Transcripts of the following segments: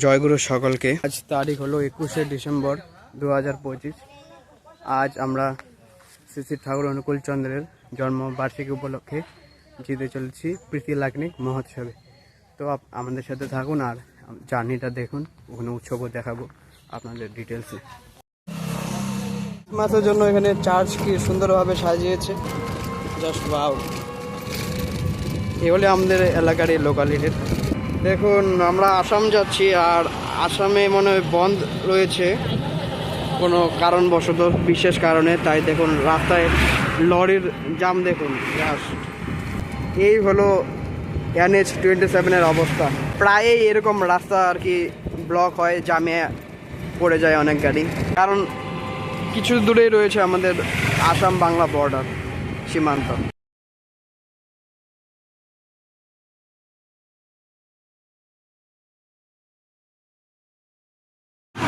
জয়গুরু সকলকে। আজ তারিখ হলো 21শে ডিসেম্বর 2025। আজ আমরা শ্রী শ্রী ঠাকুর অনুকূল চন্দ্রের জন্মবার্ষিকী উপলক্ষে যেতে চলেছি প্রীতি লাগ্নিক মহোৎসবে। তো আমাদের সাথে থাকুন আর জার্নিটা দেখুন, ওখানে উৎসবও দেখাবো আপনাদের ডিটেলসে। মাসের জন্য এখানে চার্চ কি সুন্দরভাবে সাজিয়েছে, জাস্ট ওয়াও। এগুলো আমাদের এলাকার এই লোকালিটির। দেখুন আমরা আসাম যাচ্ছি, আর আসামে মনে হয় বন্ধ রয়েছে কোনো কারণবশত, বিশেষ কারণে। তাই দেখুন রাস্তায় লরির জাম দেখুন। এই হলো NH-27-এর অবস্থা। প্রায়ই এরকম রাস্তা আর কি ব্লক হয়, জামে পড়ে যায় অনেক গাড়ি। কারণ কিছু দূরেই রয়েছে আমাদের আসাম বাংলা বর্ডার, সীমান্ত।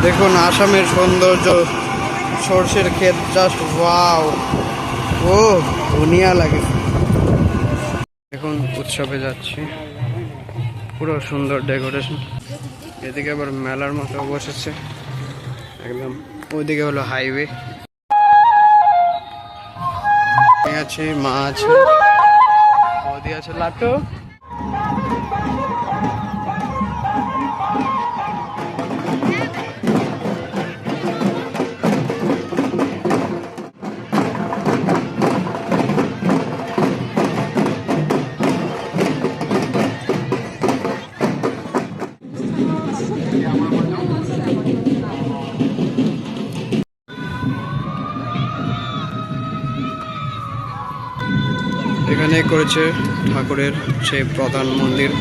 দেখুন আসামের সৌন্দর্য, সর্ষের ক্ষেত, জাস্ট ওয়াও, ও দুনিয়া লাগে। এখন উৎসবে যাচ্ছি, পুরো সুন্দর ডেকোরেশন। এদিকে আবার মেলার মতো বসেছে একদম। ওইদিকে হলো হাইওয়ে, আছে মা আছে, বৌদি আছে, লাট্টু। এখানে করেছে ঠাকুরের সেই প্রধান মন্দির।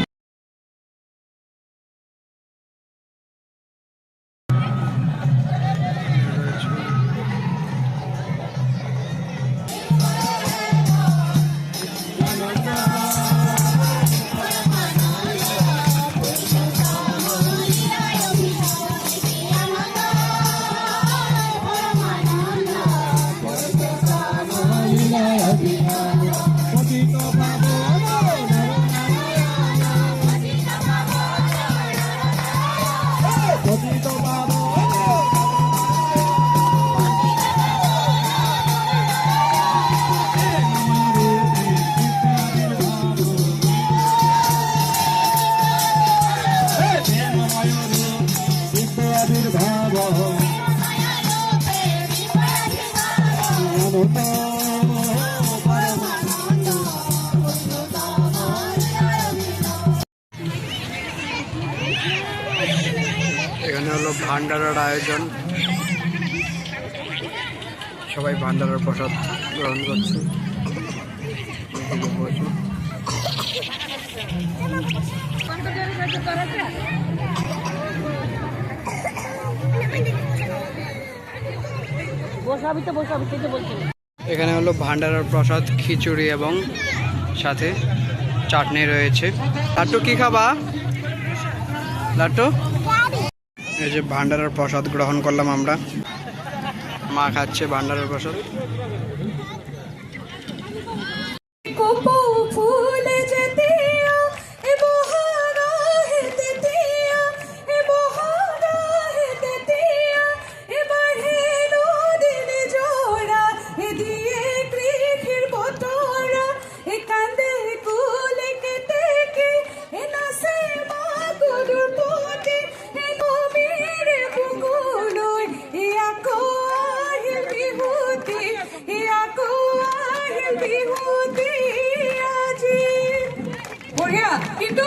এখানে হলো ভান্ডারার আয়োজন, সবাই ভান্ডারার প্রসাদ গ্রহণ করছে। এখানে হলো ভান্ডারার প্রসাদ, খিচুড়ি এবং সাথে চাটনি রয়েছে। লাট্টু কি খাবা? লাট্টু, এই যে ভান্ডারার প্রসাদ গ্রহণ করলাম আমরা। মা খাচ্ছে ভান্ডারার প্রসাদ। বঢ়িয়া, কিন্তু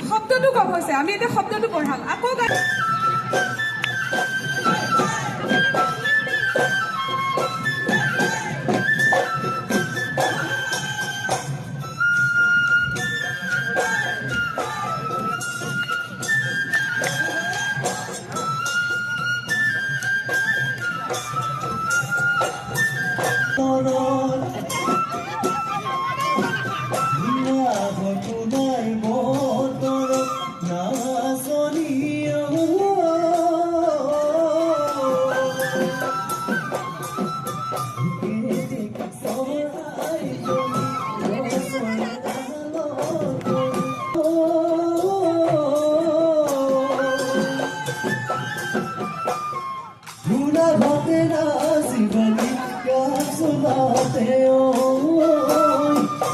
শব্দটো কম হৈছে। আমি এতিয়া শব্দটো পঢ়াম আকৌ। भूला भाते ना शिवनी क्या सुनाते हो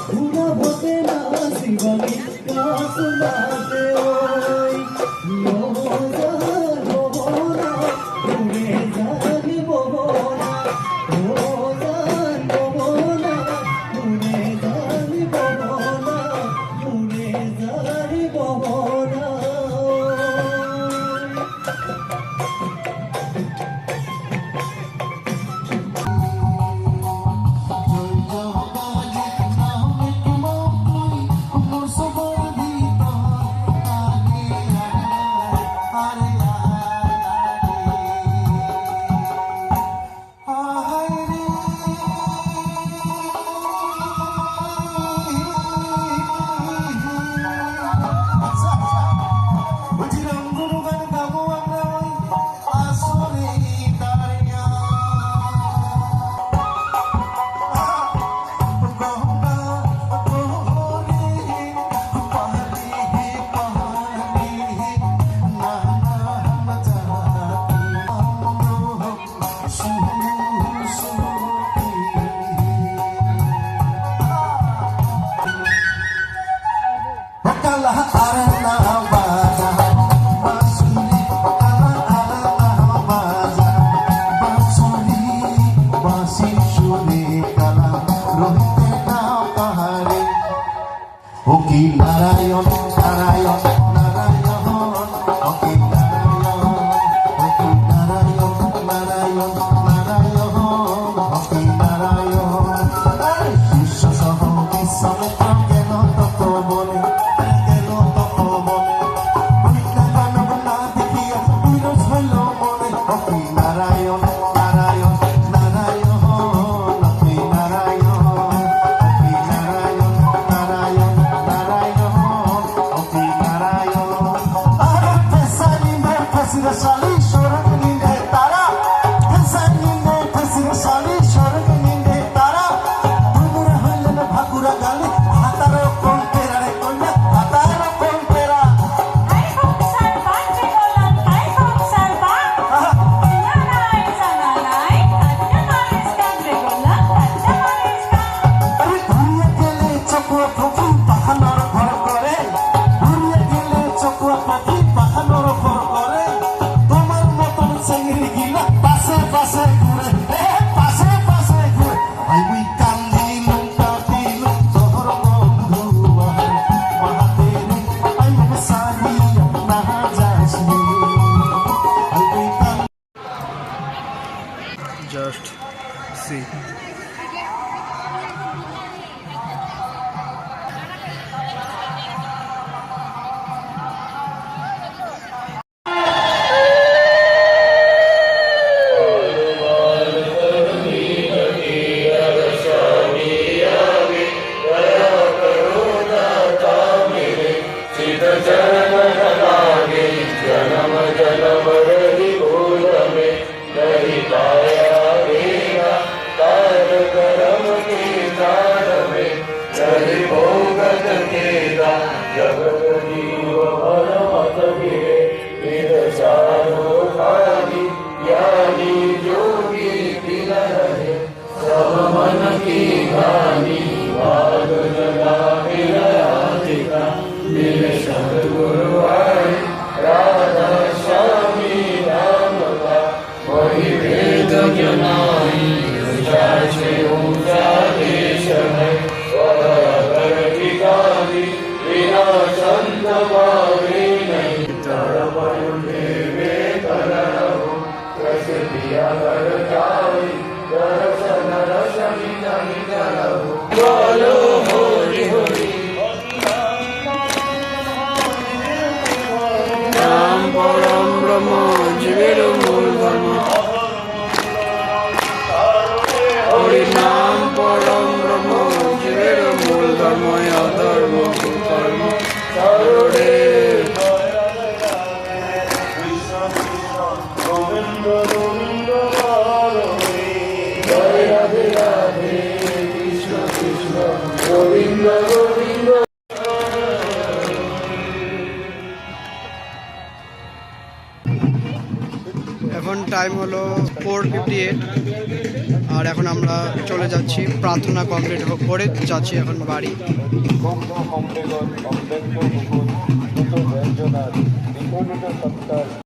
भूला भाते ना शिवनी क्या सुनाते हो यो जान बोना पूरे जान बोना यो जान बोना पूरे जान बोना पूरे जान बोना নারায়ণ নারায়ণ নারায়ণ ওকে নারায়ণ ওকে নারায়ণ নারায়ণ নারায়ণ ওকে নারায়ণ শিষ্য সহ বিশ্বমিত্র কেন তত বলে কেন তত বলে পরীক্ষা কানব না দেখিয়া বিরোধ হইল মনে ওকে নারায়ণ নারায়ণ নারায়ণ ওকে নারায়ণ ওকে Narayan Narayan Sali shorak ninde tara ninde sali shorak ninde tara tumura hoile na bhakura gali hataro kon tera re koina hataro kon tera ai khop sarba begolan ai khop sarba nanai sanalai katta manis kan begolan katta manis kan are dhuriya gele chokwa phaki pahanor ghor kore dhuriya gele chokwa phaki pahanor ghor kore Sangri gila, pase pase gure, pase pase gure. Ay we kandilu, kandilu, tohor bondhu mahatere. Ay me sahiya na jasni. Ay we kan. Just see. Nam Param Brahma Jiver Mul Dharma Hari Nam Param Brahma Jiver Mul Dharma Ya Dharma Karma Sarode Govinda Govinda Jai Radhe Radhe Krishna Krishna Govinda Govinda time হলো 4:58 আর এখন আমরা চলে যাচ্ছি, প্রার্থনা complete করে যাচ্ছি এখন বাড়ি। গন্ধ কমপ্লেগন অব্যক্ত মুকুট ব্যঞ্জনার বিকলিত সত্তার